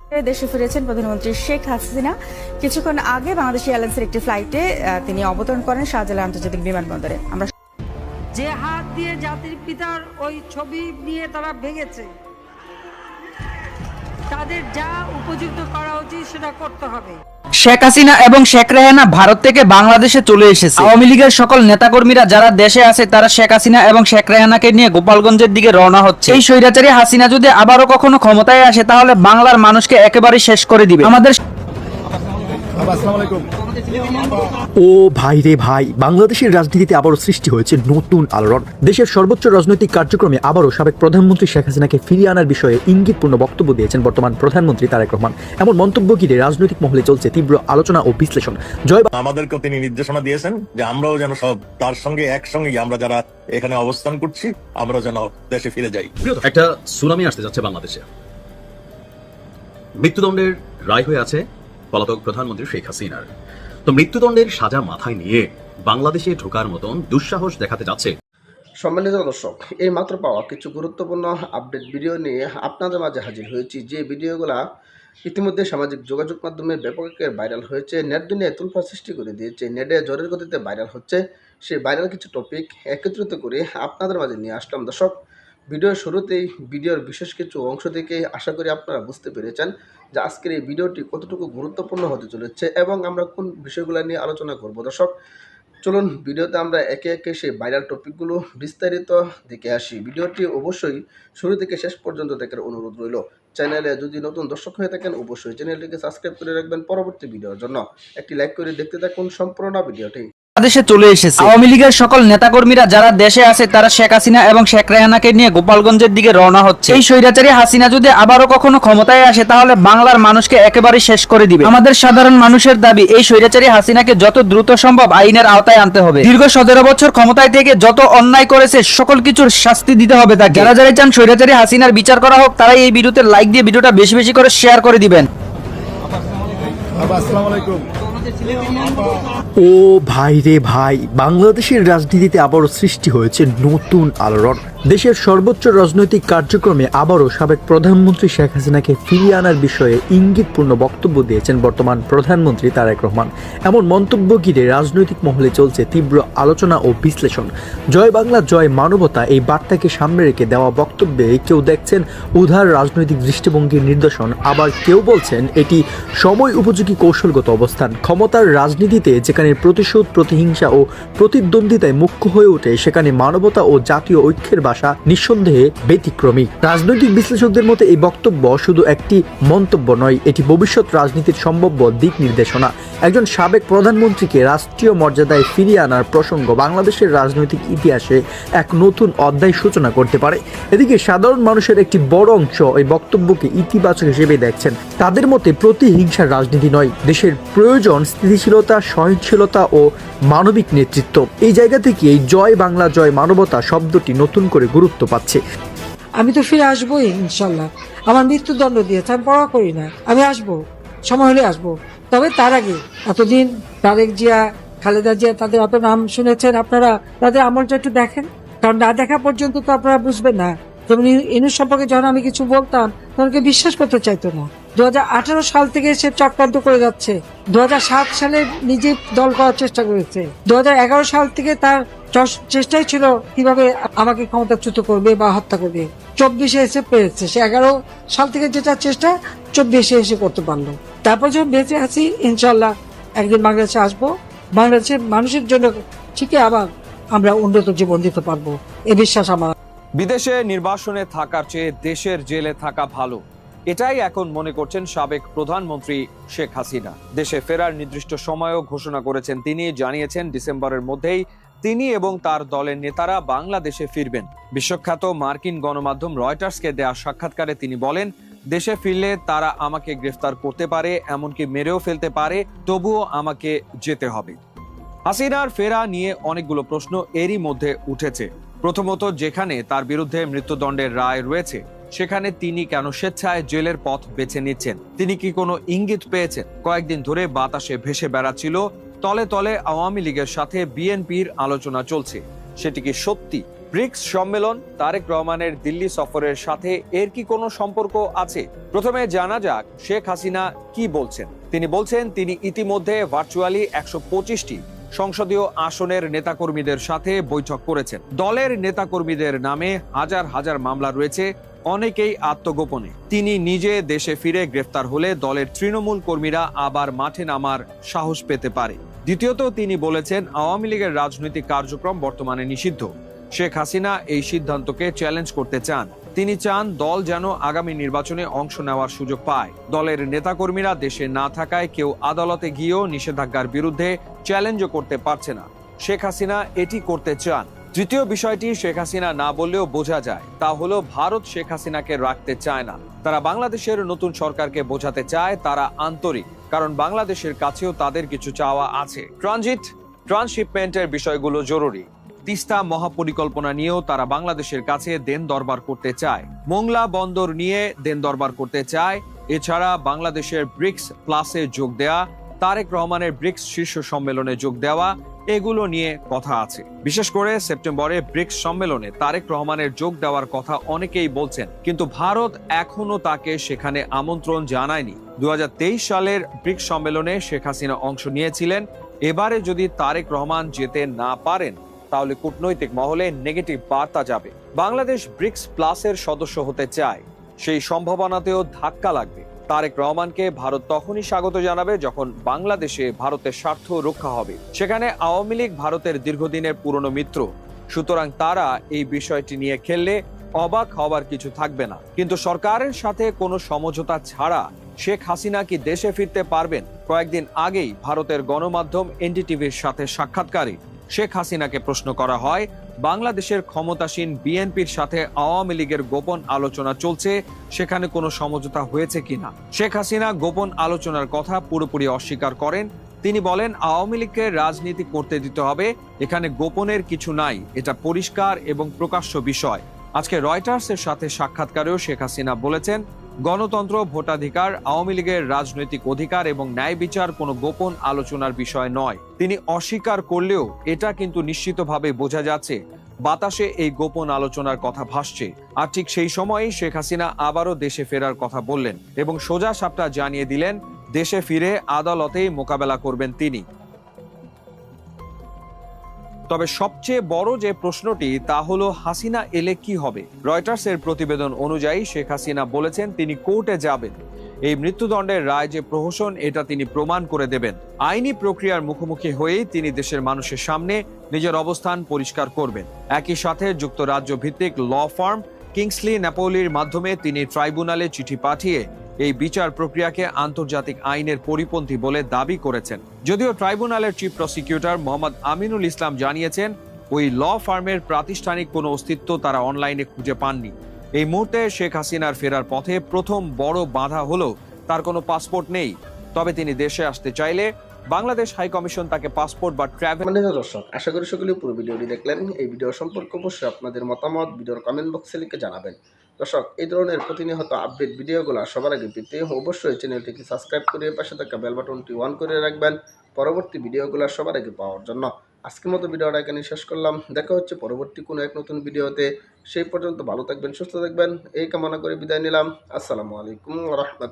দেশে ফিরেছেন প্রধানমন্ত্রী শেখ হাসিনা। কিছুক্ষণ আগে বাংলাদেশ এয়ারলাইন্সের একটি ফ্লাইটে তিনি অবতরণ করেন শাহজালাল আন্তর্জাতিক বিমানবন্দরে। আমরা যে হাত দিয়ে জাতির পিতার ওই ছবি নিয়ে তারা ভেঙেছে, তাদের যা উপযুক্ত করা উচিত সেটা করতে হবে। শেখ হাসিনা এবং শেখ রেহানা ভারত থেকে বাংলাদেশে চলে এসেছে। আওয়ামী লীগের সকল নেতাকর্মীরা যারা দেশে আছে তারা শেখ হাসিনা এবং শেখ রেহানাকে নিয়ে গোপালগঞ্জের দিকে রওনা হচ্ছে। এই স্বৈরাচারী হাসিনা যদি আবারও কখনো ক্ষমতায় আসে তাহলে বাংলার মানুষকে একেবারে শেষ করে দিবে। আমাদের ও ভাই রে ভাই, বাংলাদেশের রাজনীতিতে আবারও সৃষ্টি হয়েছে নতুন আলোড়ন। দেশের সর্বোচ্চ রাজনৈতিক কার্যক্রমে আবারও সাবেক প্রধানমন্ত্রী শেখ হাসিনাকে ফিরিয়ে আনার বিষয়ে ইঙ্গিতপূর্ণ বক্তব্য দিয়েছেন বর্তমান প্রধানমন্ত্রী তারেক রহমান। এমন মন্তব্য ঘিরে রাজনৈতিক মহলে চলছে তীব্র আলোচনা ও বিশ্লেষণ। আমাদেরকেও তিনি নির্দেশনা দিয়েছেন যে আমরাও যেন সব তার সঙ্গে একসঙ্গে আমরা যারা এখানে অবস্থান করছি আমরা যেন দেশে ফিরে যাই। একটা সুনামি আসতে যাচ্ছে বাংলাদেশে। মৃত্যুদণ্ডের রায় হয়ে আছে পলাতক প্রধানমন্ত্রী শেখ হাসিনার। তো মৃত্যুদণ্ডের সাজা মাথায় নিয়ে বাংলাদেশে ঢোকার মতন দুঃসাহস দেখাতে যাচ্ছে। সম্মানিত দর্শক, এই মাত্র পাওয়া কিছু গুরুত্বপূর্ণ আপডেট ভিডিও নিয়ে আপনাদের মাঝে হাজির হয়েছি। যে ভিডিওগুলা ইতিমধ্যে সামাজিক যোগাযোগ মাধ্যমে ব্যাপক ভাইরাল হয়েছে, নেট দুনিয়ায় তুলফা সৃষ্টি করে দিয়েছে, নেটে জ্বরের গতিতে ভাইরাল হচ্ছে। সেই ভাইরাল কিছু টপিক একত্রিত করে আপনাদের মাঝে নিয়ে আসলাম। দর্শক, ভিডিওর শুরুতেই ভিডিওর বিশেষ কিছু অংশ থেকে আশা করি আপনারা বুঝতে পেরেছেন যে আজকের এই ভিডিওটি কতটুকু গুরুত্বপূর্ণ হতে চলেছে এবং আমরা কোন বিষয়গুলো নিয়ে আলোচনা করব। দর্শক, চলুন ভিডিওতে আমরা একে একে সেই ভাইরাল টপিকগুলো বিস্তারিত দেখে আসি। ভিডিওটি অবশ্যই শুরু থেকে শেষ পর্যন্ত দেখার অনুরোধ রইল। চ্যানেলে যদি নতুন দর্শক হয়ে থাকেন অবশ্যই চ্যানেলটিকে সাবস্ক্রাইব করে রাখবেন পরবর্তী ভিডিওর জন্য। একটি লাইক করে দেখতে থাকুন সম্পূর্ণ ভিডিওটি। দেশে চলে এসেছে। আওয়ামী লীগের সকল নেতাকর্মীরা যারা দেশে আছে তারা শেখ হাসিনা এবং শেখ রেহানাকে নিয়ে গোপালগঞ্জের দিকে রওনা হচ্ছে। এই স্বৈরাচারী হাসিনা যদি আবারও কখনো ক্ষমতায় আসে তাহলে বাংলার মানুষকে একেবারে শেষ করে দিবে। আমাদের সাধারণ মানুষের দাবি এই স্বৈরাচারী হাসিনাকে যত দ্রুত সম্ভব আইনের আওতায় আনতে হবে। দীর্ঘ 17 বছর ক্ষমতায় থেকে যত অন্যায় করেছে সকল কিছুর শাস্তি দিতে হবে তাকে। যারা যারা চান স্বৈরাচারী হাসিনার বিচার করা হোক তারাই এই ভিডিওতে লাইক দিয়ে ভিডিওটা বেশি বেশি করে শেয়ার করে দিবেন। ও ভাই রে ভাই, বাংলাদেশের রাজনীতিতে আবারও সৃষ্টি হয়েছে নতুন আলোড়ন। দেশের সর্বোচ্চ রাজনৈতিক কার্যক্রমে আবারও সাবেক প্রধানমন্ত্রী শেখ হাসিনাকে ফিরিয়ে আনার বিষয়ে ইঙ্গিতপূর্ণ বক্তব্য দিয়েছেন বর্তমান প্রধানমন্ত্রী তারেক রহমান। এমন মন্তব্য ঘিরে রাজনৈতিক মহলে চলছে তীব্র আলোচনা ও বিশ্লেষণ। জয় বাংলা জয় মানবতা এই বার্তাকে সামনে রেখে দেওয়া বক্তব্যে কেউ দেখছেন উদার রাজনৈতিক দৃষ্টিভঙ্গির নিদর্শন, আবার কেউ বলছেন এটি সময় উপযোগী কৌশলগত অবস্থান। ক্ষমতার রাজনীতিতে যেখানে প্রতিশোধ, প্রতিহিংসা ও প্রতিদ্বন্দ্বিতায় মুখ্য হয়ে ওঠে সেখানে মানবতা ও জাতীয় ঐক্যের ভাষা নিঃসন্দেহে ব্যতিক্রমী। রাজনৈতিক বিশ্লেষকদের মতে এই বক্তব্য শুধু একটি মন্তব্য নয়, এটি ভবিষ্যৎ রাজনীতির সম্ভাব্য দিক নির্দেশনা। একজন সাবেক প্রধানমন্ত্রীকে রাষ্ট্রীয় মর্যাদায় ফিরিয়ে আনার প্রসঙ্গ বাংলাদেশের রাজনৈতিক ইতিহাসে এক নতুন অধ্যায় সূচনা করতে পারে। এদিকে সাধারণ মানুষের একটি বড় অংশ এই বক্তব্যকে ইতিবাচক হিসেবে দেখছেন। তাদের মতে প্রতিহিংসার রাজনীতি নয়, দেশের প্রয়োজন স্থিতিশীলতা, সহনশীলতা ও মানবিক নেতৃত্ব। এই জায়গা থেকে এই জয় বাংলা জয় মানবতা শব্দটি নতুন করে গুরুত্ব পাচ্ছে। আমি তো ফিরে আসবোই ইনশাল্লাহ। আমার মৃত্যুদণ্ড দিয়েছে, আমি পড়া করি না, আমি আসবো, সময় হলে আসবো। তবে তার আগে এতদিন তারেক জিয়া, খালেদা জিয়া, তাদের অত নাম শুনেছেন আপনারা, তাদের আমলটা একটু দেখেন, কারণ না দেখা পর্যন্ত তো আপনারা বুঝবেন না। যেমন ইনুস সম্পর্কে যখন আমি কিছু বলতাম তখন বিশ্বাস করতে চাইতো না। 2018 সাল থেকে সে চক্রান্ত করে যাচ্ছে। 2007 সালে নিজে দল করার চেষ্টা করেছে। 2011 সাল থেকে তার চেষ্টাই ছিল কিভাবে আমাকে ক্ষমতাচ্যুত করবে বা হত্যা করবে। 24-এ এসে পেরেছে। সে 11 সাল থেকে যেটা চেষ্টা 24-এ এসে করতে পারলো। তারপর যখন বেঁচে আছি ইনশাল্লাহ একদিন বাংলাদেশে আসবো, বাংলাদেশের মানুষের জন্য ঠিকই আবার আমরা উন্নত জীবন দিতে পারবো, এ বিশ্বাস আমার। বিদেশে নির্বাসনে থাকার চেয়ে দেশের জেলে থাকা ভালো, এটাই এখন মনে করছেন সাবেক প্রধানমন্ত্রী শেখ হাসিনা। দেশে ফেরার নির্দিষ্ট সময়ও ঘোষণা করেছেন তিনি। জানিয়েছেন ডিসেম্বরের মধ্যেই তিনি এবং তার দলের নেতারা বাংলাদেশে ফিরবেন। বিশ্বখ্যাত মার্কিন গণমাধ্যম রয়টার্সকে দেয়া সাক্ষাৎকারে তিনি বলেন, দেশে ফিরলে তারা আমাকে গ্রেফতার করতে পারে, এমনকি মেরেও ফেলতে পারে, তবুও আমাকে যেতে হবে। হাসিনার ফেরা নিয়ে অনেকগুলো প্রশ্ন এরই মধ্যে উঠেছে। প্রথমত, যেখানে তার বিরুদ্ধে মৃত্যুদণ্ডের রায় রয়েছে সেখানে তিনি কেন স্বেচ্ছায় জেলের পথ বেছে নিচ্ছেন? তিনি কি কোনো ইঙ্গিত পেয়েছেন? কয়েকদিন ধরে বাতাসে ভেসে বেড়াচ্ছিল তলে তলে আওয়ামী লীগের সাথে বিএনপির আলোচনা চলছে। সেটি কি সত্যি? ব্রিক্স সম্মেলন, তারেক রহমানের দিল্লি সফরের সাথে এর কি কোনো সম্পর্ক আছে? প্রথমে জানা যাক শেখ হাসিনা কি বলছেন। তিনি বলছেন তিনি ইতিমধ্যে ভার্চুয়ালি 125টি সংসদীয় আসনের নেতাকর্মীদের সাথে বৈঠক করেছেন। দলের নেতাকর্মীদের নামে হাজার হাজার মামলা রয়েছে, অনেকেই আত্মগোপনে। তিনি নিজে দেশে ফিরে গ্রেফতার হলে দলের তৃণমূল কর্মীরা আবার মাঠে নামার সাহস পেতে পারে। দ্বিতীয়ত, তিনি বলেছেন আওয়ামী লীগের রাজনৈতিক কার্যক্রম বর্তমানে নিষিদ্ধ। শেখ হাসিনা এই সিদ্ধান্তকে চ্যালেঞ্জ করতে চান। তিনি চান দল যেন আগামী নির্বাচনে অংশ নেওয়ার সুযোগ পায়। দলের নেতাকর্মীরা দেশে না থাকায় কেউ আদালতে গিয়েও নিষেধাজ্ঞার বিরুদ্ধে চ্যালেঞ্জও করতে পারছে না। শেখ হাসিনা এটি করতে চান। তৃতীয় বিষয়টি শেখ হাসিনা না বললেও বোঝা যায়, তা হলো ভারত শেখ হাসিনাকে রাখতে চায় না। তারা বাংলাদেশের নতুন সরকারকে বোঝাতে চায় তারা আন্তরিক, কারণ বাংলাদেশের কাছেও তাদের কিছু চাওয়া আছে। ট্রান্সশিপমেন্টের বিষয়গুলো জরুরি। তিস্তা মহাপরিকল্পনা নিয়েও তারা বাংলাদেশের কাছে দেন দরবার করতে চায়। মোংলা বন্দর নিয়ে দেন দরবার করতে চায়। এছাড়া বাংলাদেশের ব্রিক্স প্লাসে যোগ দেয়া, তারেক রহমানের ব্রিক্স শীর্ষ সম্মেলনে যোগ দেওয়া, এগুলো নিয়ে কথা আছে। বিশেষ করে সেপ্টেম্বরে ব্রিক্স সম্মেলনে তারেক রহমানের যোগ দেওয়ার কথা অনেকেই বলছেন, কিন্তু ভারত এখনো তাকে সেখানে আমন্ত্রণ জানায়নি। 2023 সালের ব্রিক্স সম্মেলনে শেখ হাসিনা অংশ নিয়েছিলেন। এবারে যদি তারেক রহমান যেতে না পারেন তাহলে কূটনৈতিক মহলে নেগেটিভ বার্তা যাবে। বাংলাদেশ ব্রিক্স প্লাসের সদস্য হতে চায়, সেই সম্ভাবনাতেও ধাক্কা লাগবে। তারেক রহমানকে ভারত তখনই স্বাগত জানাবে যখন বাংলাদেশে ভারতের স্বার্থ রক্ষা হবে। সেখানে আওয়ামী লীগ ভারতের দীর্ঘদিনের পুরনো মিত্র, সুতরাং তারা এই বিষয়টি নিয়ে খেললে অবাক হবার কিছু থাকবে না। কিন্তু সরকারের সাথে কোনো সমঝোতা ছাড়া শেখ হাসিনা কি দেশে ফিরতে পারবেন? কয়েকদিন আগেই ভারতের গণমাধ্যম এনডিটিভির সাথে সাক্ষাৎকারে শেখ হাসিনাকে প্রশ্ন করা হয়, বাংলাদেশের ক্ষমতাসীন বিএনপির সাথে আওয়ামী লীগের গোপন আলোচনা চলছে, সেখানে কোনো সমঝোতা হয়েছে কিনা। শেখ হাসিনা গোপন আলোচনার কথা পুরোপুরি অস্বীকার করেন। তিনি বলেন আওয়ামী লীগকে রাজনীতি করতে দিতে হবে, এখানে গোপনের কিছু নাই, এটা পরিষ্কার এবং প্রকাশ্য বিষয়। আজকে রয়টার্সের সাথে সাক্ষাৎকারেও শেখ হাসিনা বলেছেন গণতন্ত্র, ভোটাধিকার, আওয়ামী লীগের রাজনৈতিক অধিকার এবং ন্যায় বিচার কোনো গোপন আলোচনার বিষয় নয়। তিনি অস্বীকার করলেও এটা কিন্তু নিশ্চিতভাবে বোঝা যাচ্ছে বাতাসে এই গোপন আলোচনার কথা ভাসছে। আর ঠিক সেই সময়ই শেখ হাসিনা আবারও দেশে ফেরার কথা বললেন এবং সোজা সাপটা জানিয়ে দিলেন দেশে ফিরে আদালতেই মোকাবেলা করবেন তিনি। তবে সবচেয়ে বড় যে প্রশ্নটি তা হলো হাসিনা এলে কি হবে। রয়টার্সের প্রতিবেদন অনুযায়ী শেখ হাসিনা বলেছেন তিনি কোর্টে যাবেন। এই মৃত্যুদণ্ডের রায় যে প্রহসন, এটা তিনি প্রমাণ করে দেবেন। আইনি প্রক্রিয়ার মুখোমুখি হয়েই তিনি দেশের মানুষের সামনে নিজের অবস্থান পরিষ্কার করবেন। একই সাথে যুক্তরাজ্য ভিত্তিক ল ফার্ম কিংসলি ন্যাপোলির মাধ্যমে তিনি ট্রাইব্যুনালে চিঠি পাঠিয়ে এই বিচার প্রক্রিয়াকে আন্তর্জাতিক আইনের পরিপন্থী বলে দাবি করেছেন। যদিও ট্রাইব্যুনালের চিফ প্রসিকিউটর মোহাম্মদ আমিনুল ইসলাম জানিয়েছেন ওই ল ফার্মের প্রাতিষ্ঠানিক কোনো অস্তিত্ব তারা অনলাইনে খুঁজে পাননি। এই মুহূর্তে শেখ হাসিনার ফেরার পথে প্রথম বড় বাধা হলো তার কোনো পাসপোর্ট নেই। তবে তিনি দেশে আসতে চাইলে বাংলাদেশ হাই কমিশন তাকে পাসপোর্ট বা ট্রাভেল। দর্শক, আশা করি সকলে পুরো ভিডিওটি দেখলেন। এই ভিডিও সম্পর্কে অবশ্যই আপনাদের মতামত ভিডিওর কমেন্ট বক্সে লিখে জানাবেন। দর্শক, এই ধরনের প্রতিনিয়ত আপডেট ভিডিওগুলো সবার আগে পেতে অবশ্যই চ্যানেলটিকে সাবস্ক্রাইব করে পাশে থাকা বেল বাটনটি অন করে রাখবেন পরবর্তী ভিডিওগুলো সবার আগে পাওয়ার জন্য। আজকের মতো ভিডিওটা এখানে শেষ করলাম। দেখা হচ্ছে পরবর্তী কোনো এক নতুন ভিডিওতে। সেই পর্যন্ত ভালো থাকবেন, সুস্থ থাকবেন, এই কামনা করে বিদায় নিলাম। আসসালামু আলাইকুম ওয়া রাহমাতুল্লাহ।